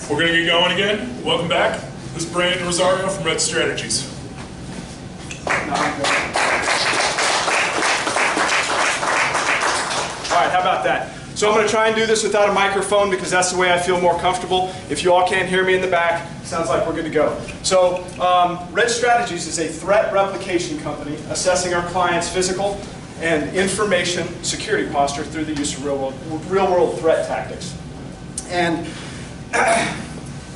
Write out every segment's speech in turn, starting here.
We're going to get going again. Welcome back. This is Brandon Rozario from Red Strategies. All right, how about that? So I'm going to try and do this without a microphone because that's the way I feel more comfortable. If you all can't hear me in the back, sounds like we're good to go. So Red Strategies is a threat replication company assessing our clients' physical and information security posture through the use of real-world threat tactics. And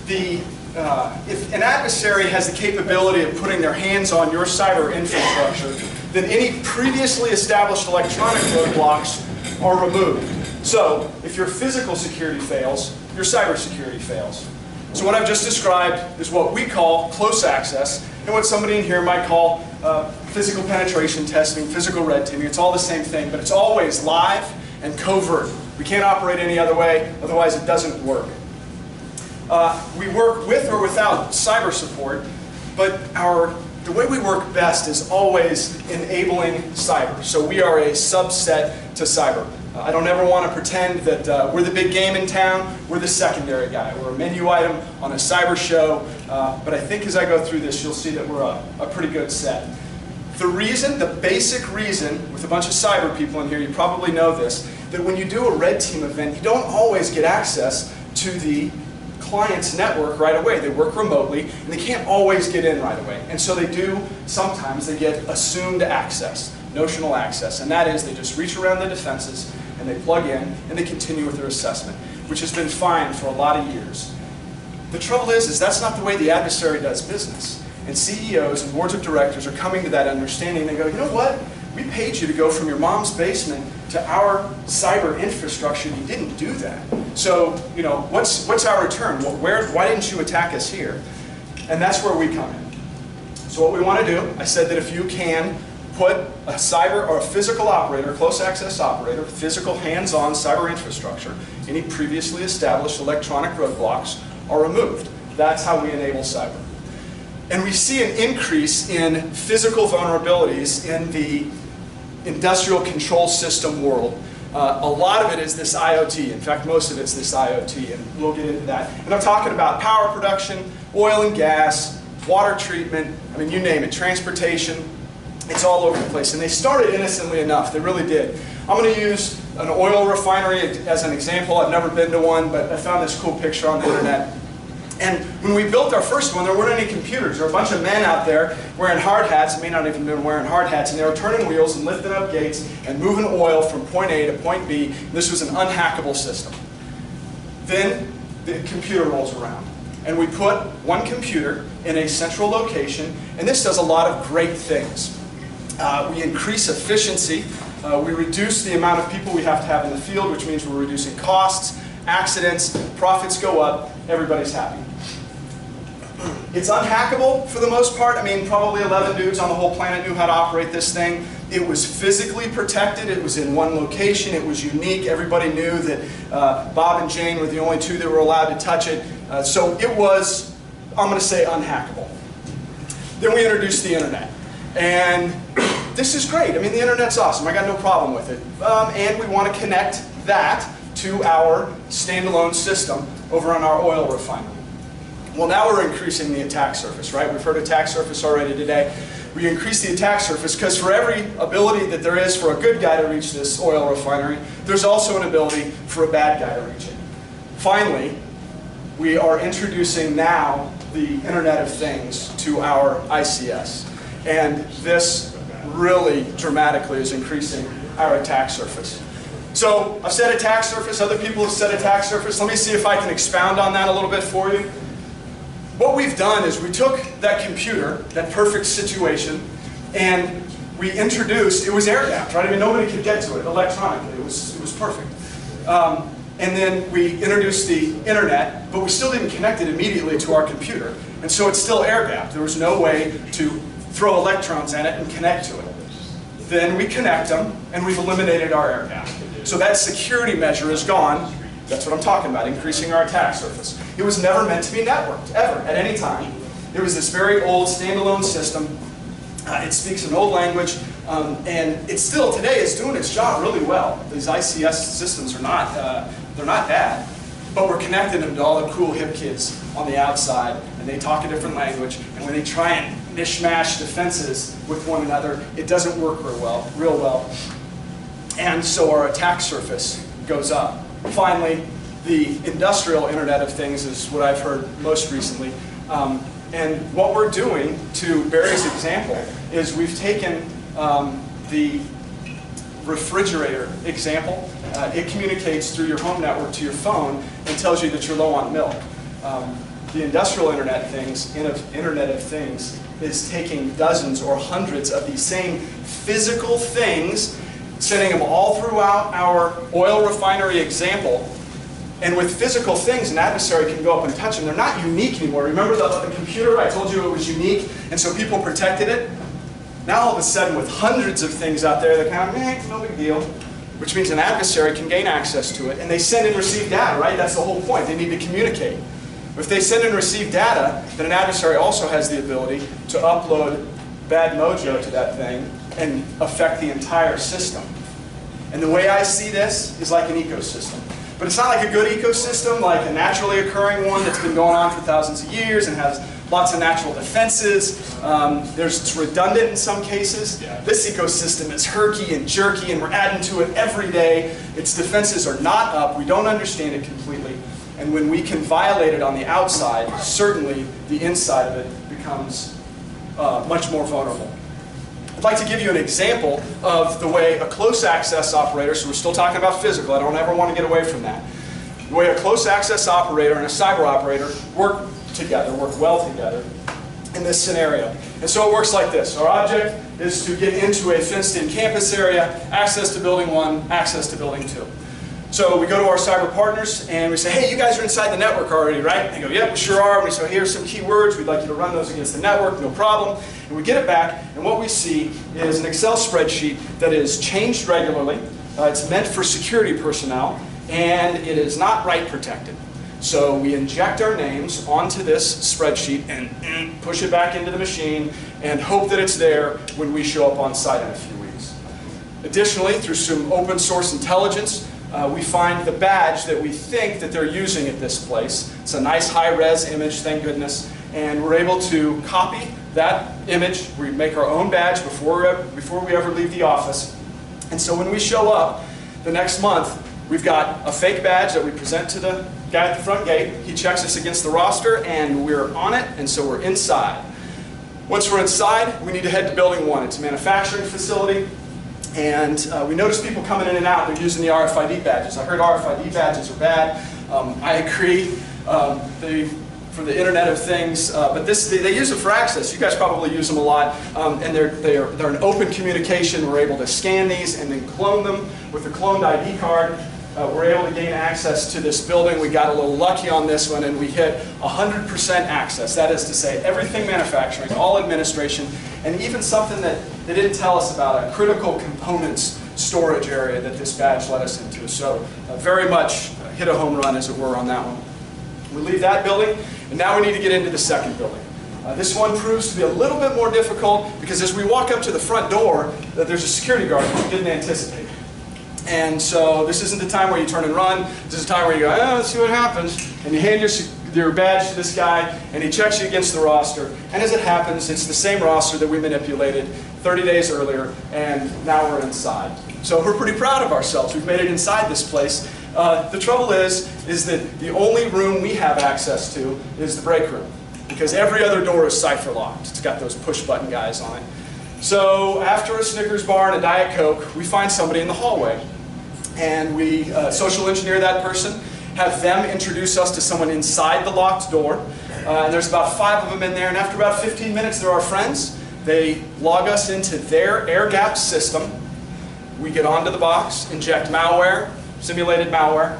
if an adversary has the capability of putting their hands on your cyber infrastructure, then any previously established electronic roadblocks are removed. So if your physical security fails, your cyber security fails. So what I've just described is what we call close access, and what somebody in here might call physical penetration testing, physical red teaming. It's all the same thing, but it's always live and covert. We can't operate any other way, otherwise it doesn't work. We work with or without cyber support, but the way we work best is always enabling cyber. So we are a subset to cyber. I don't ever want to pretend that we're the big game in town. We're the secondary guy. We're a menu item on a cyber show. But I think as I go through this, you'll see that we're a pretty good set. The basic reason, with a bunch of cyber people in here, you probably know this, that when you do a red team event, you don't always get access to the client's network right away. They work remotely, and they can't always get in right away. And so sometimes they get assumed access, notional access, and that is they just reach around the defenses, and they plug in, and they continue with their assessment, which has been fine for a lot of years. The trouble is that's not the way the adversary does business. And CEOs and boards of directors are coming to that understanding. They go, you know what? We paid you to go from your mom's basement to our cyber infrastructure. You didn't do that. So, you know, what's our return? Why didn't you attack us here? And that's where we come in. So what we want to do, I said that if you can put a cyber or a physical operator, close access operator, physical hands-on cyber infrastructure, any previously established electronic roadblocks are removed. That's how we enable cyber. And we see an increase in physical vulnerabilities in the industrial control system world. A lot of it is this IoT. In fact, most of it's this IoT, and we'll get into that. And I'm talking about power production, oil and gas, water treatment, I mean, you name it, transportation. It's all over the place. And they started innocently enough. They really did. I'm going to use an oil refinery as an example. I've never been to one, but I found this cool picture on the internet. And when we built our first one, there weren't any computers. There were a bunch of men out there wearing hard hats, may not even been wearing hard hats, and they were turning wheels and lifting up gates and moving oil from point A to point B. This was an unhackable system. Then the computer rolls around, and we put one computer in a central location, and this does a lot of great things. We increase efficiency. We reduce the amount of people we have to have in the field, which means we're reducing costs, accidents, profits go up, everybody's happy. It's unhackable for the most part. I mean, probably 11 dudes on the whole planet knew how to operate this thing. It was physically protected. It was in one location. It was unique. Everybody knew that Bob and Jane were the only two that were allowed to touch it. So it was, I'm going to say, unhackable. Then we introduced the internet. And this is great. I mean, the internet's awesome. I got no problem with it. And we want to connect that to our standalone system over on our oil refinery. Well, now we're increasing the attack surface, right? We've heard attack surface already today. We increase the attack surface because for every ability that there is for a good guy to reach this oil refinery, there's also an ability for a bad guy to reach it. Finally, we are introducing now the Internet of Things to our ICS. And this really dramatically is increasing our attack surface. So I've said attack surface, other people have said attack surface. Let me see if I can expound on that a little bit for you. What we've done is we took that computer, that perfect situation, and we introduced, it was air-gapped, right? I mean, nobody could get to it electronically. It was perfect. And then we introduced the internet, but we still didn't connect it immediately to our computer. And so it's still air-gapped. There was no way to throw electrons at it and connect to it. Then we connect them, and we've eliminated our air gap. So that security measure is gone. That's what I'm talking about, increasing our attack surface. It was never meant to be networked, ever, at any time. It was this very old, standalone system. It speaks an old language, and it still, today, is doing its job really well. These ICS systems are not, they're not bad. but we're connecting them to all the cool hip kids on the outside, and they talk a different language, and when they try and mishmash defenses with one another, it doesn't work real well. And so our attack surface goes up. Finally, the industrial Internet of Things is what I've heard most recently. And what we're doing, to Barry's example, is we've taken the refrigerator example. It communicates through your home network to your phone and tells you that you're low on milk. The industrial Internet of Things is taking dozens or hundreds of these same physical things, sending them all throughout our oil refinery example. And with physical things, an adversary can go up and touch them. They're not unique anymore. Remember the computer? I told you it was unique, and so people protected it. Now all of a sudden, with hundreds of things out there, they're kind of, no big deal. Which means an adversary can gain access to it, and they send and receive data, right? That's the whole point. They need to communicate. If they send and receive data, then an adversary also has the ability to upload bad mojo to that thing and affect the entire system. And the way I see this is like an ecosystem. But it's not like a good ecosystem, like a naturally occurring one that's been going on for thousands of years and has lots of natural defenses. It's redundant in some cases. Yeah. This ecosystem is herky and jerky, and we're adding to it every day. Its defenses are not up. We don't understand it completely. And when we can violate it on the outside, certainly the inside of it becomes much more vulnerable. I'd like to give you an example of the way a close access operator, so we're still talking about physical, I don't ever want to get away from that. The way a close access operator and a cyber operator work well together in this scenario. And so it works like this. Our object is to get into a fenced-in campus area, access to building 1, access to building 2. So we go to our cyber partners and we say, hey, you guys are inside the network already, right? They go, yep, we sure are. And we say, here's some keywords. We'd like you to run those against the network, no problem. And we get it back, and what we see is an Excel spreadsheet that is changed regularly. It's meant for security personnel, and it is not write protected. So we inject our names onto this spreadsheet and push it back into the machine and hope that it's there when we show up on site in a few weeks. Additionally, through some open source intelligence, we find the badge that we think that they're using at this place. It's a nice high-res image, thank goodness, and we're able to copy that image. We make our own badge before we ever leave the office. And so when we show up the next month, we've got a fake badge that we present to the guy at the front gate. He checks us against the roster, and we're on it, and so we're inside. Once we're inside, we need to head to Building 1. It's a manufacturing facility. And we notice people coming in and out, they're using the RFID badges. I heard RFID badges are bad. I agree for the Internet of Things, but they use them for access. You guys probably use them a lot. And they're an open communication. We're able to scan these and then clone them with a cloned ID card. We're able to gain access to this building. We got a little lucky on this one, and we hit 100% access. That is to say, everything manufacturing, all administration, and even something that they didn't tell us about, a critical components storage area that this badge led us into. So very much hit a home run, as it were, on that one. We leave that building, and now we need to get into the second building. This one proves to be a little bit more difficult because as we walk up to the front door, there's a security guard that we didn't anticipate. And so this isn't the time where you turn and run. This is the time where you go, let's see what happens. And you hand your badge to this guy, and he checks you against the roster. And as it happens, it's the same roster that we manipulated 30 days earlier, and now we're inside. So we're pretty proud of ourselves. We've made it inside this place. The trouble is that the only room we have access to is the break room, because every other door is cipher locked. It's got those push button guys on it. So after a Snickers bar and a Diet Coke, we find somebody in the hallway. And we social engineer that person, have them introduce us to someone inside the locked door. And there's about 5 of them in there, and after about 15 minutes, they're our friends. They log us into their air-gapped system. We get onto the box, inject malware, simulated malware,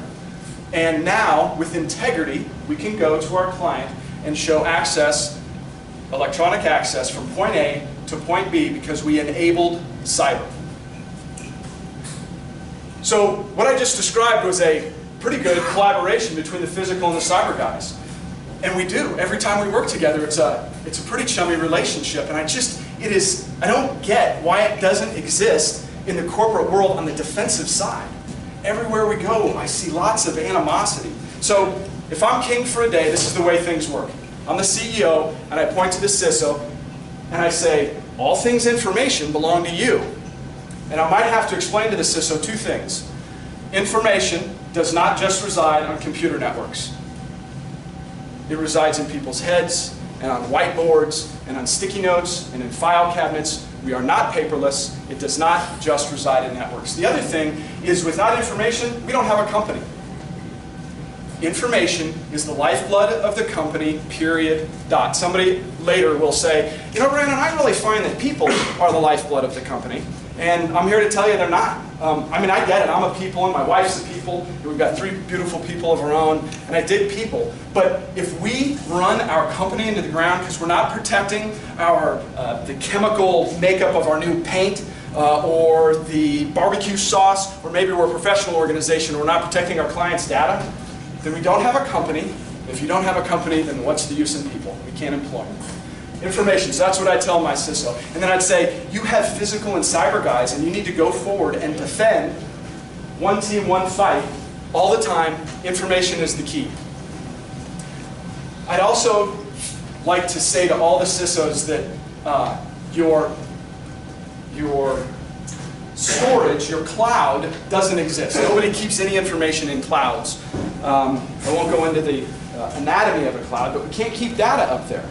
and now, with integrity, we can go to our client and show access, electronic access from point A to point B because we enabled cyber. So what I just described was a pretty good collaboration between the physical and the cyber guys. And we do. Every time we work together, it's a pretty chummy relationship. And I don't get why it doesn't exist in the corporate world on the defensive side. everywhere we go, I see lots of animosity. So if I'm king for a day, this is the way things work. I'm the CEO, and I point to the CISO, and I say, all things information belong to you. And I might have to explain to the CISO two things. Information does not just reside on computer networks. It resides in people's heads, and on whiteboards, and on sticky notes, and in file cabinets. We are not paperless. It does not just reside in networks. The other thing is, without information, we don't have a company. Information is the lifeblood of the company, period, dot. Somebody later will say, you know, Brandon, I really find that people are the lifeblood of the company. And I'm here to tell you they're not. I mean, I get it. I'm a people, and my wife's a people. And we've got 3 beautiful people of our own, and I dig people. But if we run our company into the ground because we're not protecting the chemical makeup of our new paint, or the barbecue sauce, or maybe we're a professional organization, we're not protecting our clients' data, then we don't have a company. If you don't have a company, then what's the use in people? We can't employ them. Information, so that's what I tell my CISO. And then I'd say, you have physical and cyber guys, and you need to go forward and defend one team, one fight, all the time. Information is the key. I'd also like to say to all the CISOs that your storage, your cloud, doesn't exist. Nobody keeps any information in clouds. I won't go into the anatomy of a cloud, but we can't keep data up there.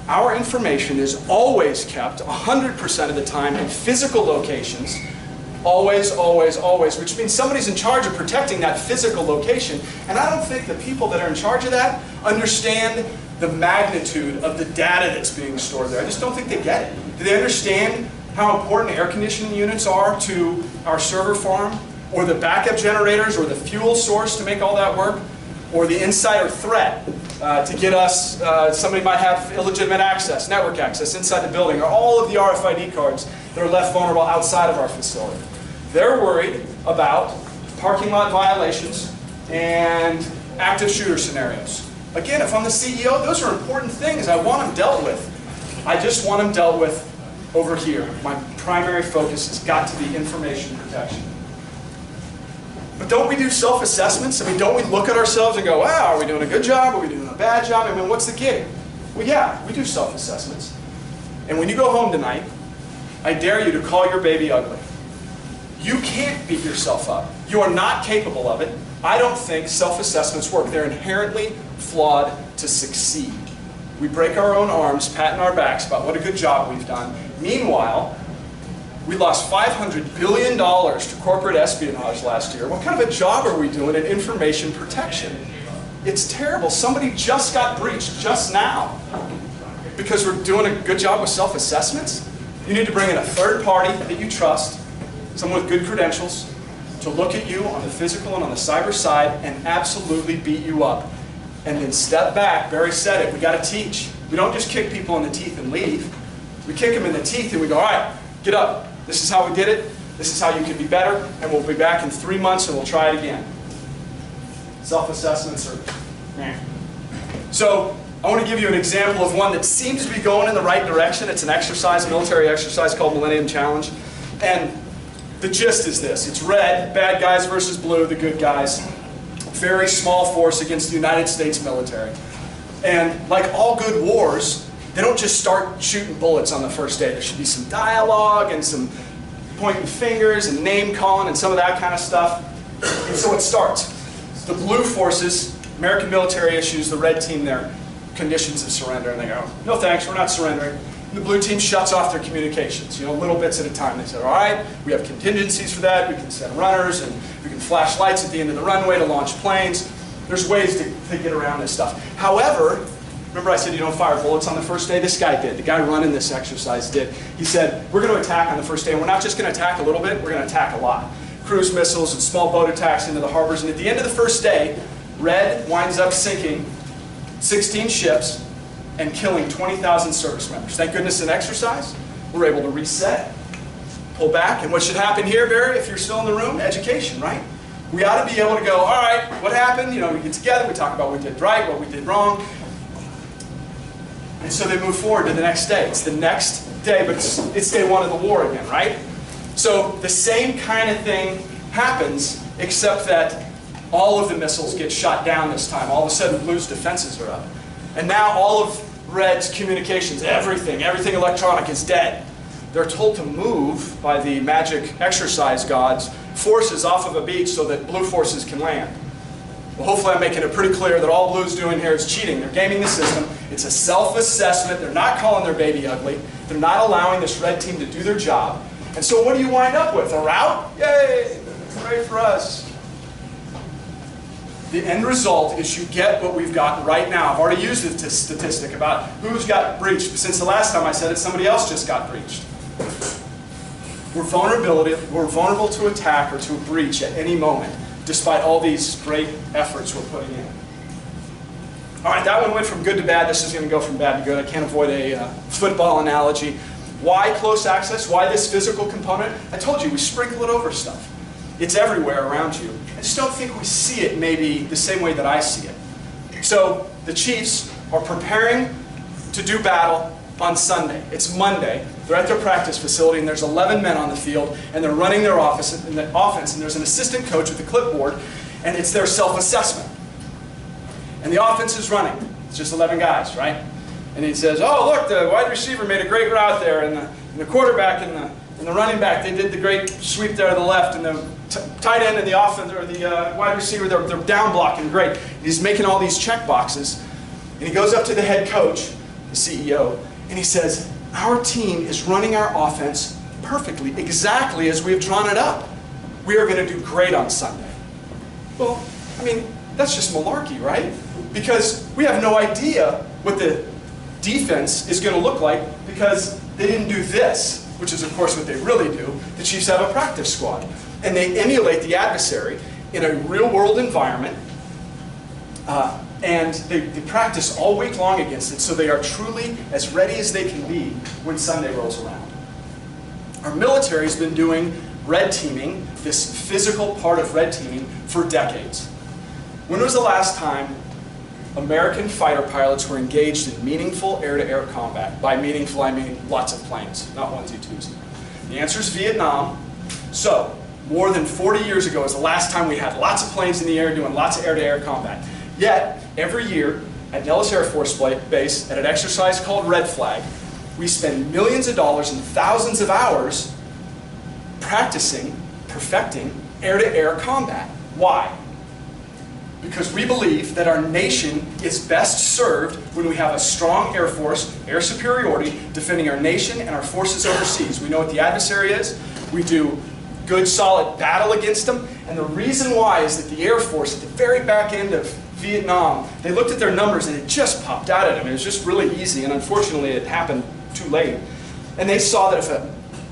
Our information is always kept 100% of the time in physical locations. Always, always, always, which means somebody's in charge of protecting that physical location. And I don't think the people that are in charge of that understand the magnitude of the data that's being stored there. I just don't think they get it. Do they understand how important air conditioning units are to our server farm, or the backup generators, or the fuel source to make all that work, or the insider threat to get us, somebody might have illegitimate access, network access inside the building, or all of the RFID cards that are left vulnerable outside of our facility. They're worried about parking lot violations and active shooter scenarios. Again, if I'm the CEO, those are important things. I want them dealt with. I just want them dealt with over here. My primary focus has got to be information protection. But don't we do self-assessments? I mean, don't we look at ourselves and go, wow, are we doing a good job? Are we doing a bad job? I mean, what's the gig? Well, yeah, we do self-assessments. And when you go home tonight, I dare you to call your baby ugly. You can't beat yourself up. You are not capable of it. I don't think self-assessments work. They're inherently flawed to succeed. We break our own arms, patting our backs about what a good job we've done. Meanwhile, we lost $500 billion to corporate espionage last year. What kind of a job are we doing in information protection? It's terrible. Somebody just got breached just now because we're doing a good job with self-assessments. You need to bring in a third party that you trust, someone with good credentials, to look at you on the physical and on the cyber side and absolutely beat you up. And then step back. Barry said it. We got to teach. We don't just kick people in the teeth and leave. We kick them in the teeth and we go, all right, get up. This is how we did it. This is how you can be better. And we'll be back in 3 months and we'll try it again. Self-assessments are meh. So I want to give you an example of one that seems to be going in the right direction. It's an exercise, a military exercise called Millennium Challenge. And the gist is this. It's red, bad guys versus blue, the good guys. Very small force against the United States military. And like all good wars, they don't just start shooting bullets on the first day. There should be some dialogue and some pointing fingers and name calling and some of that kind of stuff. And so it starts. The blue forces, American military issues the red team their conditions of surrender, and they go, no thanks, we're not surrendering. And the blue team shuts off their communications, little bits at a time. They said, all right, we have contingencies for that. We can send runners and we can flash lights at the end of the runway to launch planes. There's ways to get around this stuff. However, remember I said you don't fire bullets on the first day? This guy did. The guy running this exercise did. He said, we're going to attack on the first day, and we're not just going to attack a little bit, we're going to attack a lot. Cruise missiles and small boat attacks into the harbors, and at the end of the first day, Red winds up sinking 16 ships and killing 20,000 service members. Thank goodness an exercise. We're able to reset, pull back, and what should happen here, Barry, if you're still in the room? Education, right? We ought to be able to go, all right, what happened? We get together, we talk about what we did right, what we did wrong. And so they move forward to the next day. It's the next day, but it's day one of the war again, right? So the same kind of thing happens, except that all of the missiles get shot down this time. All of a sudden, blue's defenses are up. And now all of red's communications, everything electronic is dead. They're told to move by the magic exercise gods forces off of a beach so that blue forces can land. Well, hopefully I'm making it pretty clear that all blue's doing here is cheating. They're gaming the system. It's a self-assessment. They're not calling their baby ugly. They're not allowing this red team to do their job. And so what do you wind up with? A rout? Yay! Hooray for us. The end result is you get what we've got right now. I've already used the statistic about who's got breached. Since the last time I said it, somebody else just got breached. We're vulnerable to attack or to a breach at any moment, despite all these great efforts we're putting in. All right, that one went from good to bad. This is going to go from bad to good. I can't avoid a football analogy. Why close access? Why this physical component? I told you, we sprinkle it over stuff. It's everywhere around you. I just don't think we see it maybe the same way that I see it. So the Chiefs are preparing to do battle on Sunday. It's Monday. They're at their practice facility, and there's 11 men on the field, and they're running their offense, and there's an assistant coach with a clipboard, and it's their self-assessment. And the offense is running. It's just 11 guys, right? And he says, oh, look, the wide receiver made a great route there, and the quarterback and the running back, they did the great sweep there to the left, and the tight end and the offense, or the wide receiver, they're down blocking great. He's making all these check boxes, and he goes up to the head coach, the CEO, and he says, our team is running our offense perfectly, exactly as we've drawn it up. We are going to do great on Sunday. Well, I mean, that's just malarkey, right? Because we have no idea what the defense is going to look like because they didn't do this, which is, of course, what they really do. The Chiefs have a practice squad, and they emulate the adversary in a real-world environment, and they practice all week long against it, so they are truly as ready as they can be when Sunday rolls around. Our military has been doing red teaming, this physical part of red teaming, for decades. When was the last time American fighter pilots were engaged in meaningful air-to-air combat? By meaningful, I mean lots of planes, not onesie twosies. The answer is Vietnam. So, more than 40 years ago is the last time we had lots of planes in the air doing lots of air-to-air combat. Yet, every year at Nellis Air Force Base, at an exercise called Red Flag, we spend millions of dollars and thousands of hours practicing, perfecting air-to-air combat. Why? Because we believe that our nation is best served when we have a strong Air Force, air superiority, defending our nation and our forces overseas. We know what the adversary is. We do good, solid battle against them. And the reason why is that the Air Force, at the very back end of Vietnam, they looked at their numbers and it just popped out at them. It was just really easy, and unfortunately it happened too late. And they saw that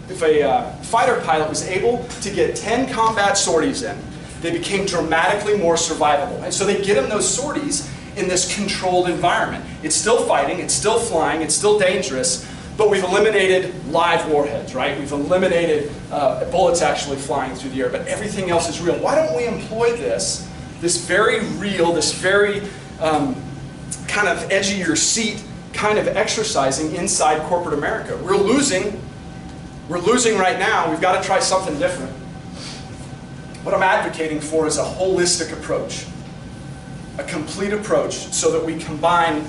if a fighter pilot was able to get 10 combat sorties in, they became dramatically more survivable. And so they get them those sorties in this controlled environment. It's still fighting, it's still flying, it's still dangerous, but we've eliminated live warheads, right? We've eliminated bullets actually flying through the air, but everything else is real. Why don't we employ this very real, this very kind of edge of your seat kind of exercising inside corporate America? We're losing right now. We've got to try something different. What I'm advocating for is a holistic approach, a complete approach, so that we combine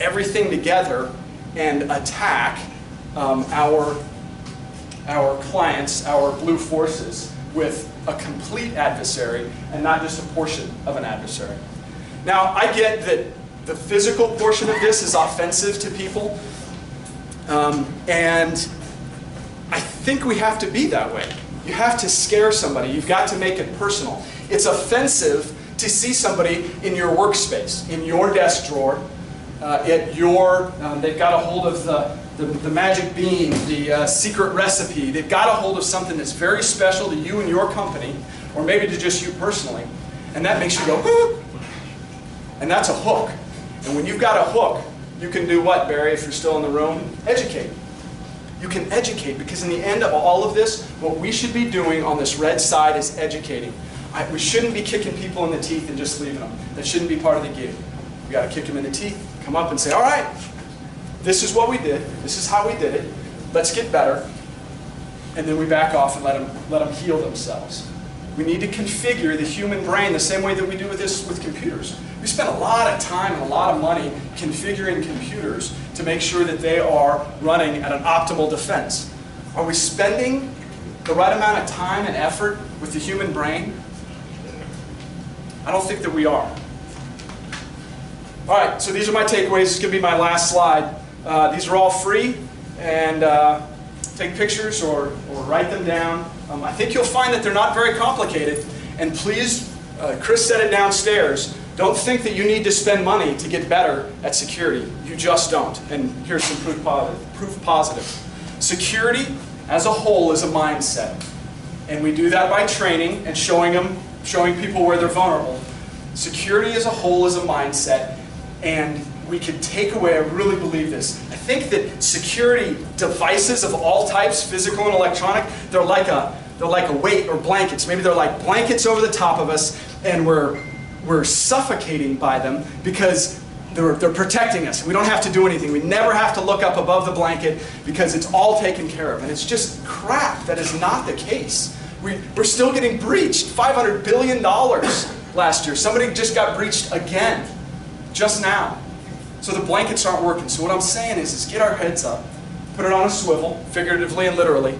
everything together and attack our clients, our blue forces, with a complete adversary and not just a portion of an adversary. Now, I get that the physical portion of this is offensive to people, and I think we have to be that way. You have to scare somebody. You've got to make it personal. It's offensive to see somebody in your workspace, in your desk drawer, they've got a hold of the magic bean, the secret recipe. They've got a hold of something that's very special to you and your company, or maybe to just you personally, and that makes you go, whoop. And that's a hook. And when you've got a hook, you can do what, Barry, if you're still in the room? Educate. You can educate, because in the end of all of this, what we should be doing on this red side is educating. We shouldn't be kicking people in the teeth and just leaving them. That shouldn't be part of the gig. We got to kick them in the teeth, come up and say, all right, this is what we did, this is how we did it, let's get better. And then we back off and let them heal themselves. We need to configure the human brain the same way that we do with computers. We spend a lot of time and a lot of money configuring computers to make sure that they are running at an optimal defense. Are we spending the right amount of time and effort with the human brain? I don't think that we are. All right, so these are my takeaways. This is going to be my last slide. These are all free, and take pictures or write them down. I think you'll find that they're not very complicated. And please, Chris said it downstairs, don't think that you need to spend money to get better at security. You just don't. And here's some proof positive. Security as a whole is a mindset. And we do that by training and showing people where they're vulnerable. Security as a whole is a mindset. And we can take away, I really believe this, I think that security devices of all types, physical and electronic, they're like a weight or blankets. Maybe they're like blankets over the top of us, and we're suffocating by them because they're protecting us. We don't have to do anything. We never have to look up above the blanket because it's all taken care of. And it's just crap. That is not the case. We're still getting breached. $500 billion last year. Somebody just got breached again, just now. So the blankets aren't working. So what I'm saying is get our heads up, put it on a swivel, figuratively and literally,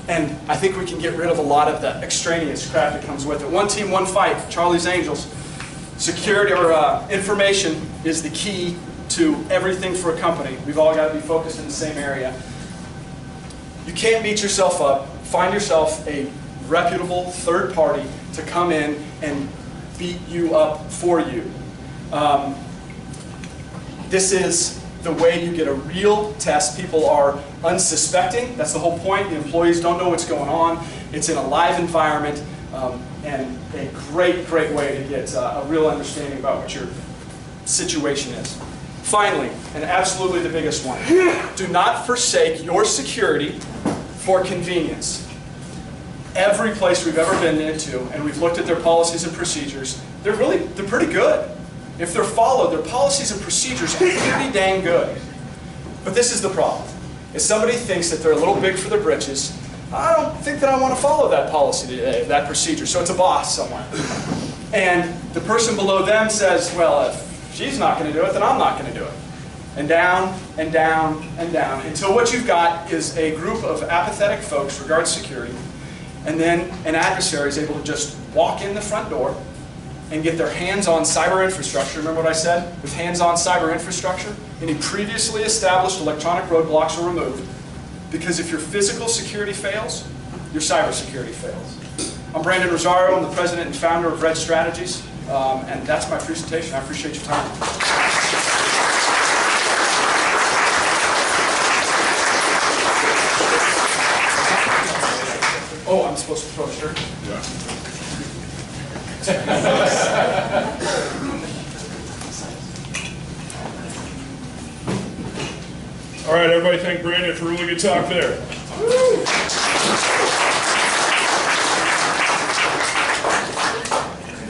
and I think we can get rid of a lot of the extraneous crap that comes with it. One team, one fight, Charlie's Angels. Security or information is the key to everything for a company. We've all got to be focused in the same area. You can't beat yourself up. Find yourself a reputable third party to come in and beat you up for you. This is the way you get a real test. People are unsuspecting. That's the whole point. The employees don't know what's going on. It's in a live environment, and a great, great way to get a real understanding about what your situation is. Finally, and absolutely the biggest one, do not forsake your security for convenience. Every place we've ever been into, and we've looked at their policies and procedures, they're pretty good. If they're followed, their policies and procedures are pretty dang good. But this is the problem. If somebody thinks that they're a little big for their britches, I don't think that I want to follow that policy today, that procedure. So it's a boss somewhere. And the person below them says, well, if she's not going to do it, then I'm not going to do it. And down, and down, and down, until what you've got is a group of apathetic folks regarding security, and then an adversary is able to just walk in the front door and get their hands on cyber infrastructure. Remember what I said? With hands-on cyber infrastructure, any previously established electronic roadblocks are removed. Because if your physical security fails, your cyber security fails. I'm Brandon Rozario. I'm the president and founder of Red Strategies. And that's my presentation. I appreciate your time. Oh, I'm supposed to throw a shirt? Yeah. All right, everybody thank Brandon for a really good talk there.